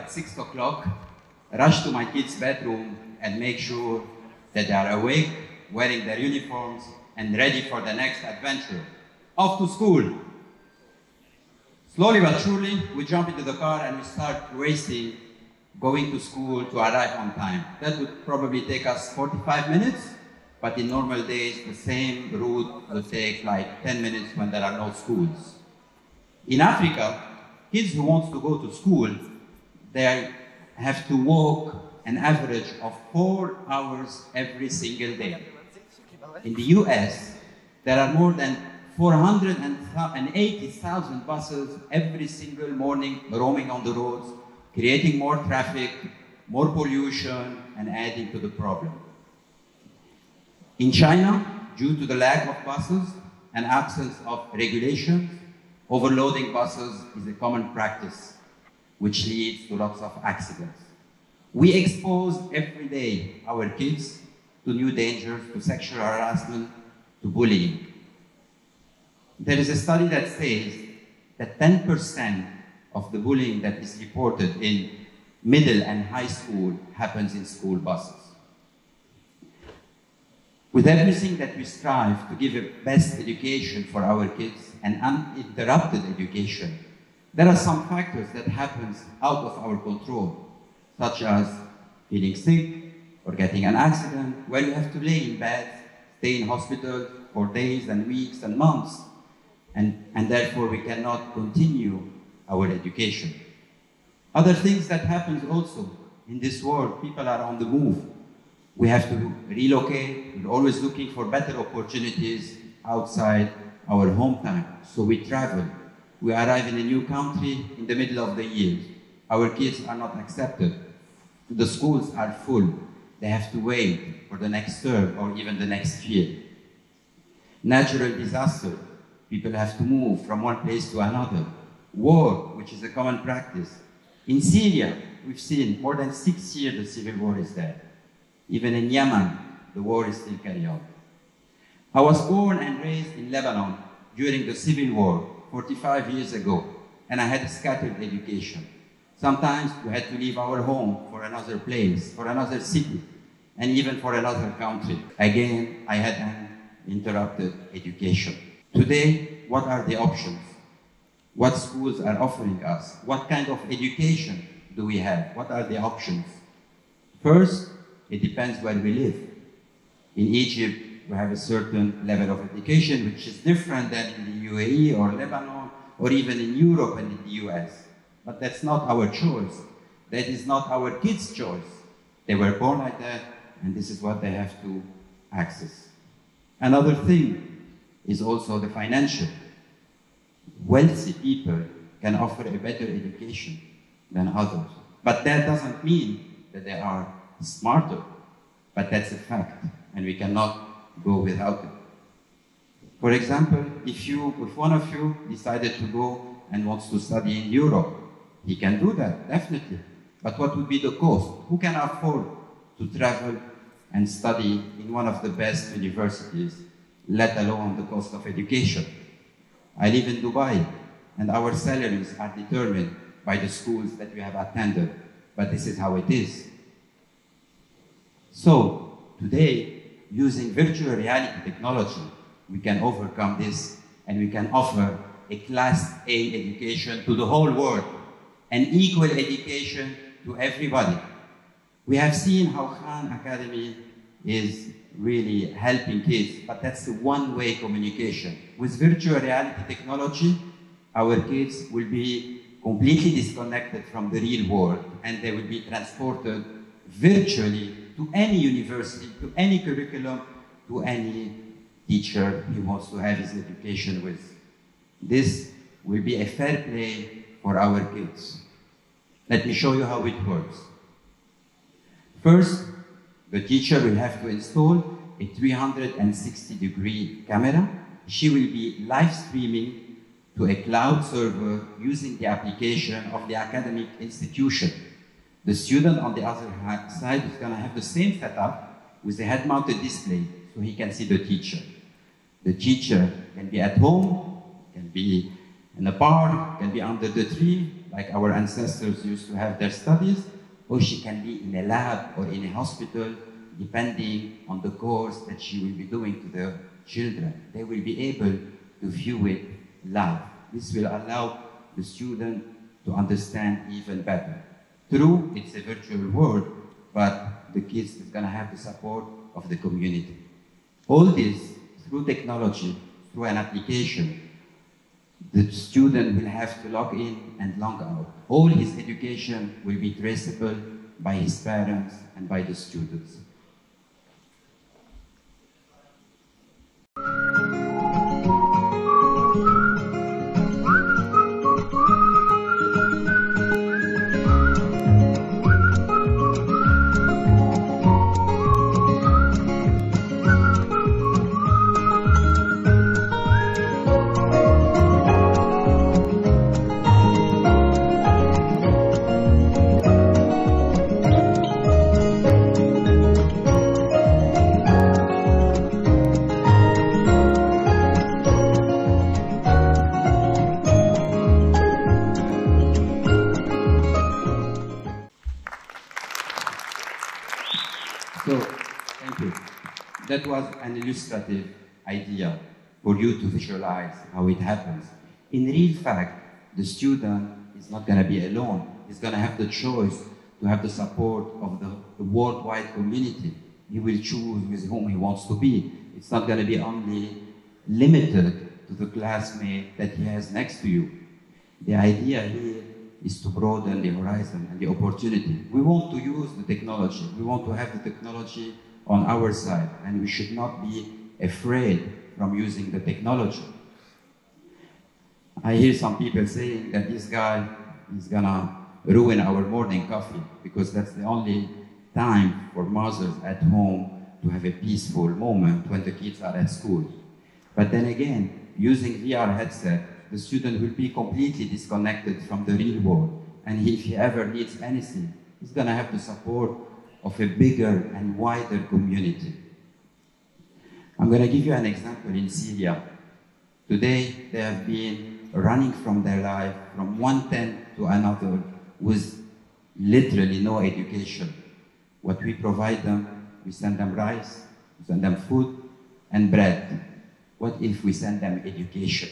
at 6 o'clock, rush to my kids' bedroom and make sure that they are awake, wearing their uniforms, and ready for the next adventure. Off to school. Slowly but surely, we jump into the car and we start racing, going to school to arrive on time. That would probably take us 45 minutes, but in normal days, the same route will take like 10 minutes when there are no schools. In Africa, kids who want to go to school, they have to walk an average of 4 hours every single day. In the US, there are more than 480,000 buses every single morning roaming on the roads, creating more traffic, more pollution, and adding to the problem. In China, due to the lack of buses and absence of regulations, overloading buses is a common practice, which leads to lots of accidents. We expose every day our kids to new dangers, to sexual harassment, to bullying. There is a study that says that 10% of the bullying that is reported in middle and high school happens in school buses. With everything that we strive to give a best education for our kids and uninterrupted education, there are some factors that happen out of our control, such as feeling sick or getting an accident, where you have to lay in bed, stay in hospital for days and weeks and months, and therefore we cannot continue our education. Other things that happen also in this world, people are on the move. We have to relocate. We're always looking for better opportunities outside our hometown. So we travel. We arrive in a new country in the middle of the year. Our kids are not accepted. The schools are full. They have to wait for the next term or even the next year. Natural disaster. People have to move from one place to another. War, which is a common practice. In Syria, we've seen more than 6 years the civil war is there. Even in Yemen, the war is still carried on. I was born and raised in Lebanon during the civil war 45 years ago, and I had a scattered education. Sometimes we had to leave our home for another place, for another city, and even for another country. Again, I had an interrupted education. Today, what are the options? What schools are offering us? What kind of education do we have? What are the options? First, it depends where we live. In Egypt, we have a certain level of education which is different than in the UAE or Lebanon or even in Europe and in the US. But that's not our choice. That is not our kids' choice. They were born like that, and this is what they have to access. Another thing is also the financial. Wealthy people can offer a better education than others. But that doesn't mean that they are smarter. But that's a fact, and we cannot go without it. For example, if one of you decided to go and wants to study in Europe, he can do that, definitely. But what would be the cost? Who can afford to travel and study in one of the best universities, let alone the cost of education? I live in Dubai, and our salaries are determined by the schools that we have attended, but this is how it is. So, today, using virtual reality technology, we can overcome this, and we can offer a Class A education to the whole world, an equal education to everybody. We have seen how Khan Academy is really helping kids, but that's a one-way communication. With virtual reality technology, our kids will be completely disconnected from the real world, and they will be transported virtually to any university, to any curriculum, to any teacher he wants to have his education with. This will be a fair play for our kids. Let me show you how it works. First, the teacher will have to install a 360-degree camera. She will be live streaming to a cloud server using the application of the academic institution. The student on the other side is going to have the same setup with a head-mounted display so he can see the teacher. The teacher can be at home, can be in a park, can be under the tree, like our ancestors used to have their studies, or she can be in a lab or in a hospital, depending on the course that she will be doing to the children. They will be able to view it live. This will allow the student to understand even better. True, it's a virtual world, but the kids is going to have the support of the community. All this, through technology, through an application, the student will have to log in and log out. All his education will be traceable by his parents and by the students. So, thank you. That was an illustrative idea for you to visualize how it happens. In real fact, the student is not going to be alone. He's going to have the choice to have the support of the worldwide community. He will choose with whom he wants to be. It's not going to be only limited to the classmate that he has next to you. The idea here is to broaden the horizon and the opportunity. We want to use the technology. We want to have the technology on our side, and we should not be afraid from using the technology. I hear some people saying that this guy is gonna ruin our morning coffee because that's the only time for mothers at home to have a peaceful moment when the kids are at school. But then again, using VR headset, the student will be completely disconnected from the real world. And if he ever needs anything, he's going to have the support of a bigger and wider community. I'm going to give you an example in Syria. Today, they have been running from their life from one tent to another with literally no education. What we provide them, we send them rice, we send them food and bread. What if we send them education?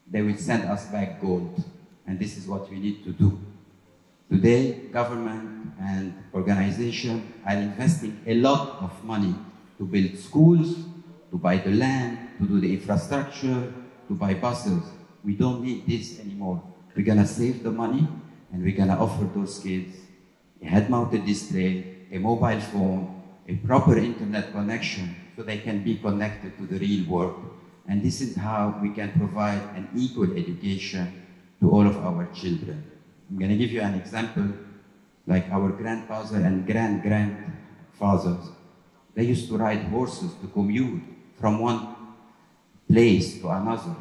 They will send us back gold. And this is what we need to do. Today, government and organizations are investing a lot of money to build schools, to buy the land, to do the infrastructure, to buy buses. We don't need this anymore. We're going to save the money, and we're going to offer those kids a head-mounted display, a mobile phone, a proper internet connection, so they can be connected to the real world. And this is how we can provide an equal education to all of our children. I'm going to give you an example, like our grandfather and grand-grandfathers. They used to ride horses to commute from one place to another.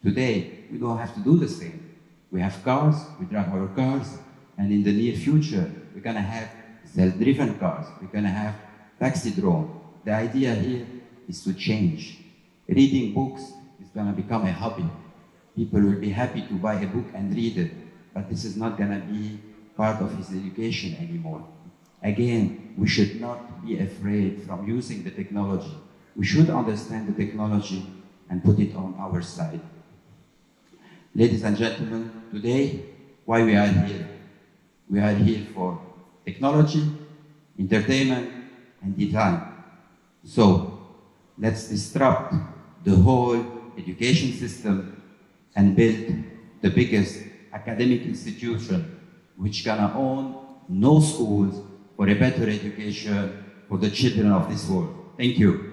Today, we don't have to do the same. We have cars, we drive our cars, and in the near future, we're going to have self-driven cars. We're going to have taxi drone. The idea here is to change. Reading books is going to become a hobby. People will be happy to buy a book and read it, but this is not going to be part of his education anymore. Again, we should not be afraid from using the technology. We should understand the technology and put it on our side. Ladies and gentlemen, today, why we are here? We are here for technology, entertainment, and design. So, let's disrupt the whole education system and build the biggest academic institution which gonna own no schools for a better education for the children of this world. Thank you.